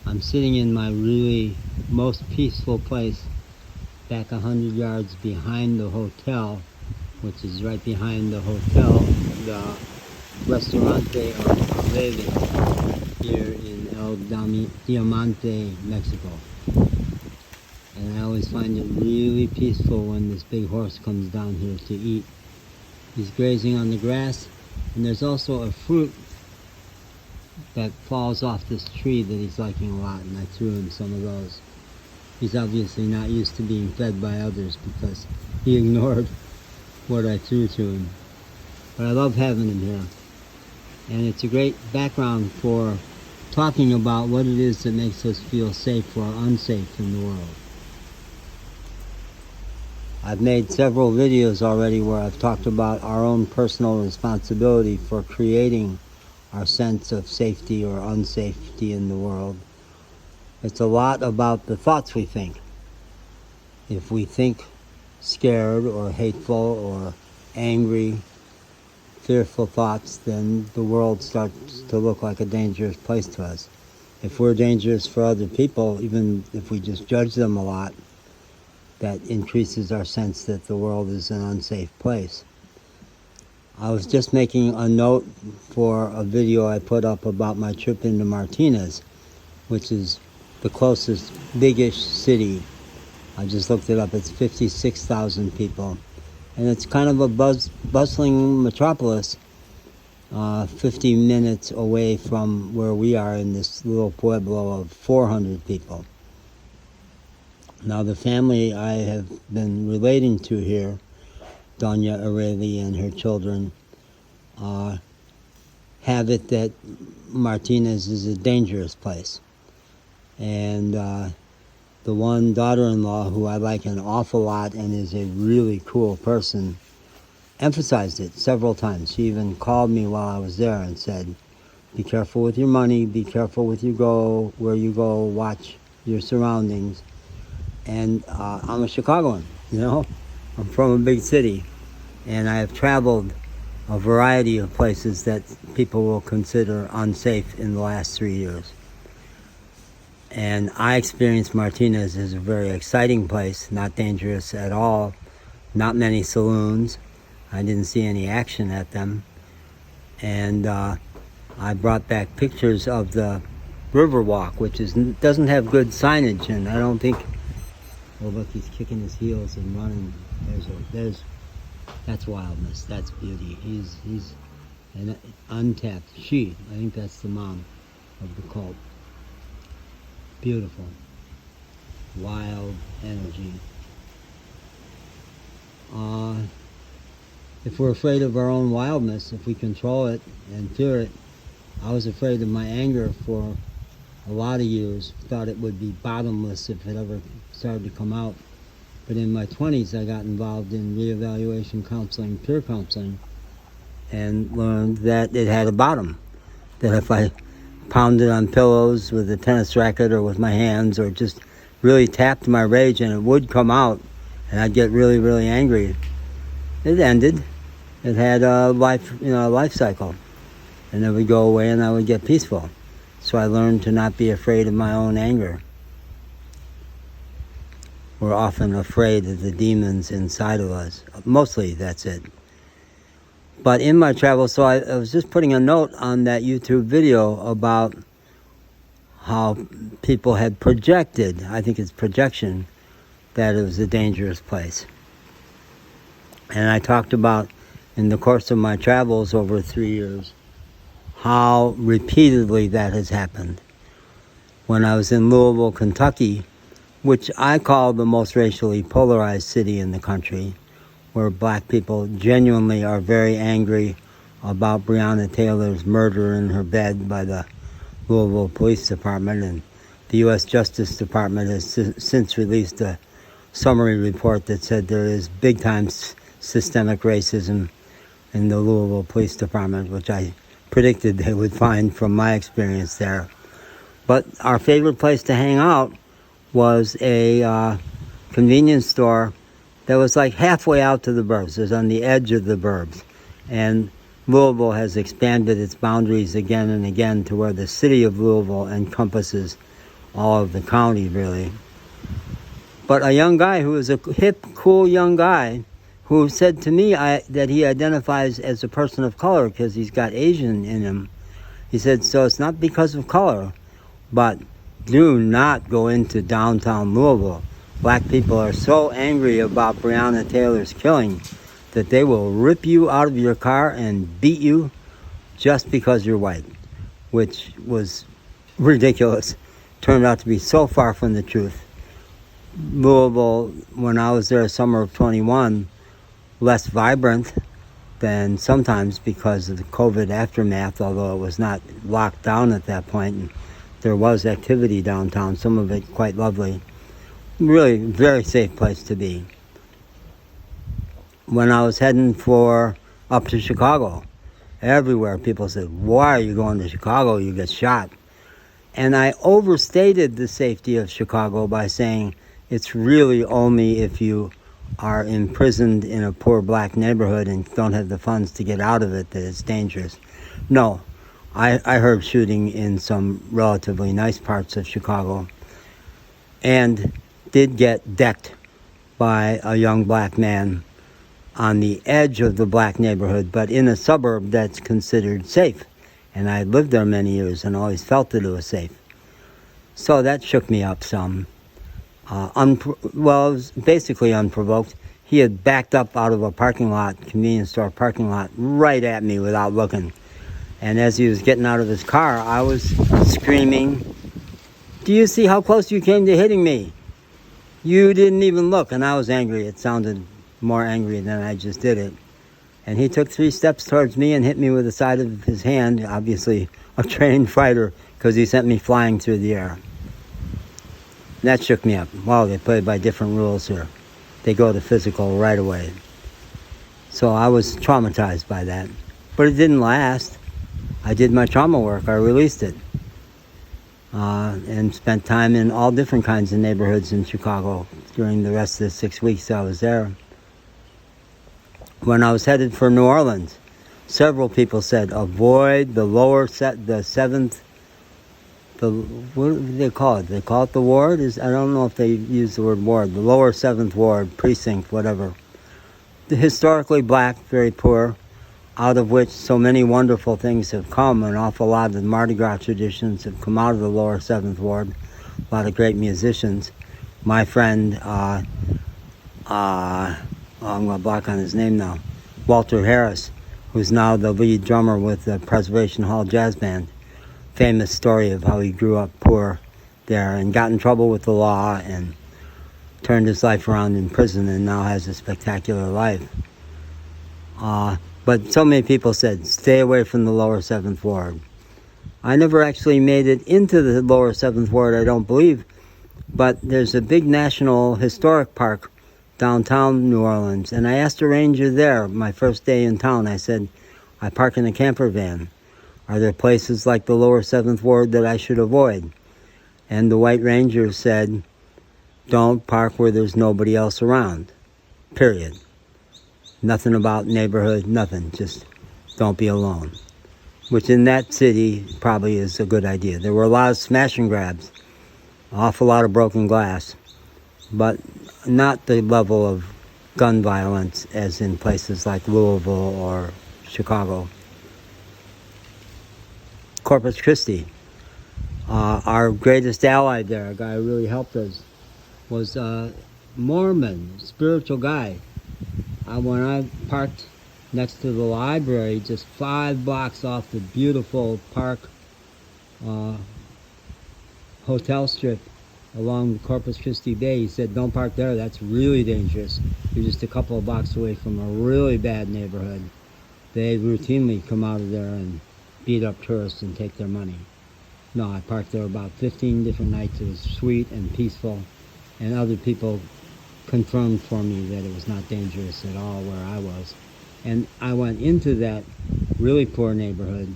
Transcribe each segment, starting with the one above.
I'm sitting in my really most peaceful place back 100 yards behind the hotel, which is right behind the hotel, the Restaurante Aureli here in El Diamante, Mexico. And I always find it really peaceful when this big horse comes down here to eat. He's grazing on the grass, and there's also a fruit that falls off this tree that he's liking a lot, and I threw him some of those. He's obviously not used to being fed by others because he ignored what I threw to him. But I love having him here. And it's a great background for talking about what it is that makes us feel safe or unsafe in the world. I've made several videos already where I've talked about our own personal responsibility for creating our sense of safety or unsafety in the world. It's a lot about the thoughts we think. If we think scared or hateful or angry, fearful thoughts, then the world starts to look like a dangerous place to us. If we're dangerous for other people, even if we just judge them a lot, that increases our sense that the world is an unsafe place. I was just making a note for a video I put up about my trip into Martinez, which is the closest biggish city. I just looked it up. It's 56,000 people. And it's kind of a bustling metropolis, 50 minutes away from where we are in this little pueblo of 400 people. Now the family I have been relating to here, Doña Aureli and her children, have it that Martinez is a dangerous place. And the one daughter-in-law, who I like an awful lot and is a really cool person, emphasized it several times. She even called me while I was there and said, be careful with your money, be careful with where you go, watch your surroundings. And I'm a Chicagoan, you know? I'm from a big city, and I have traveled a variety of places that people will consider unsafe in the last 3 years. And I experienced Martinez as a very exciting place, not dangerous at all, not many saloons. I didn't see any action at them. And I brought back pictures of the Riverwalk, which doesn't have good signage, and I don't think... Well, look, he's kicking his heels and running. That's wildness. That's beauty. He's an untapped she. I think that's the mom of the cult. Beautiful, wild energy. If we're afraid of our own wildness, if we control it and fear it, I was afraid of my anger for a lot of years. Thought it would be bottomless if it ever started to come out. But in my 20s, I got involved in reevaluation counseling, peer counseling, and learned that it had a bottom. That if I pounded on pillows with a tennis racket or with my hands, or just really tapped my rage, and it would come out, and I'd get really, really angry, it ended. It had a life cycle, and it would go away, and I would get peaceful. So I learned to not be afraid of my own anger. We're often afraid of the demons inside of us. Mostly that's it. But in my travels, so I was just putting a note on that YouTube video about how people had projected, I think it's projection, that it was a dangerous place. And I talked about, in the course of my travels over 3 years, how repeatedly that has happened. When I was in Louisville, Kentucky, which I call the most racially polarized city in the country, where black people genuinely are very angry about Breonna Taylor's murder in her bed by the Louisville Police Department, and the U.S. Justice Department has since released a summary report that said there is big-time systemic racism in the Louisville Police Department, which I predicted they would find from my experience there. But our favorite place to hang out was a convenience store that was like halfway out to the burbs. It was on the edge of the burbs. And Louisville has expanded its boundaries again and again to where the city of Louisville encompasses all of the county, really. But a young guy who was a hip, cool young guy who said to me that he identifies as a person of color because he's got Asian in him. He said, so it's not because of color, but do not go into downtown Louisville. Black people are so angry about Breonna Taylor's killing that they will rip you out of your car and beat you just because you're white, which was ridiculous. Turned out to be so far from the truth. Louisville, when I was there summer of 21, less vibrant than sometimes because of the COVID aftermath, although it was not locked down at that point. And there was activity downtown, some of it quite lovely. Really very safe place to be. When I was heading up to Chicago, everywhere people said, why are you going to Chicago? You get shot. And I overstated the safety of Chicago by saying it's really only if you are imprisoned in a poor black neighborhood and don't have the funds to get out of it that it's dangerous. No, I heard shooting in some relatively nice parts of Chicago and did get decked by a young black man on the edge of the black neighborhood, but in a suburb that's considered safe. And I lived there many years and always felt that it was safe. So that shook me up some. It was basically unprovoked. He had backed up out of a convenience store parking lot, right at me without looking. And as he was getting out of his car, I was screaming, do you see how close you came to hitting me? You didn't even look. And I was angry. It sounded more angry than I just did it. And he took 3 steps towards me and hit me with the side of his hand, obviously a trained fighter, because he sent me flying through the air. That shook me up. Wow, they play by different rules here. They go to physical right away. So I was traumatized by that. But it didn't last. I did my trauma work. I released it. And spent time in all different kinds of neighborhoods in Chicago during the rest of the 6 weeks I was there. When I was headed for New Orleans, several people said, avoid the what do they call it? They call it the ward? I don't know if they use the word ward. The lower 7th ward, precinct, whatever. The historically black, very poor, out of which so many wonderful things have come. An awful lot of the Mardi Gras traditions have come out of the lower 7th ward. A lot of great musicians. My friend, I'm going to block on his name now, Walter Harris, who's now the lead drummer with the Preservation Hall Jazz Band. Famous story of how he grew up poor there and got in trouble with the law and turned his life around in prison and now has a spectacular life. But so many people said, stay away from the lower 7th ward. I never actually made it into the lower 7th ward, I don't believe, but there's a big national historic park downtown New Orleans, and I asked a ranger there my first day in town. I said, I park in a camper van. Are there places like the lower 7th ward that I should avoid? And the white ranger said, don't park where there's nobody else around, period. Nothing about neighborhood, nothing, just don't be alone. Which in that city probably is a good idea. There were a lot of smash and grabs, an awful lot of broken glass, but not the level of gun violence as in places like Louisville or Chicago. Corpus Christi, our greatest ally there, a guy who really helped us, was a Mormon, spiritual guy. When I parked next to the library, just 5 blocks off the beautiful park hotel strip along the Corpus Christi Bay, he said, don't park there, that's really dangerous. You're just a couple of blocks away from a really bad neighborhood. They routinely come out of there and beat up tourists and take their money. No, I parked there about 15 different nights. It was sweet and peaceful, and other people confirmed for me that it was not dangerous at all where I was. And I went into that really poor neighborhood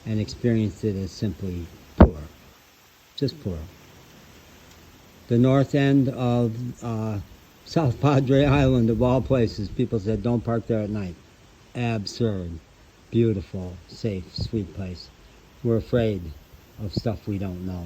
and experienced it as simply poor. Just poor. The north end of South Padre Island, of all places, people said, don't park there at night. Absurd. Beautiful, safe, sweet place. We're afraid of stuff we don't know.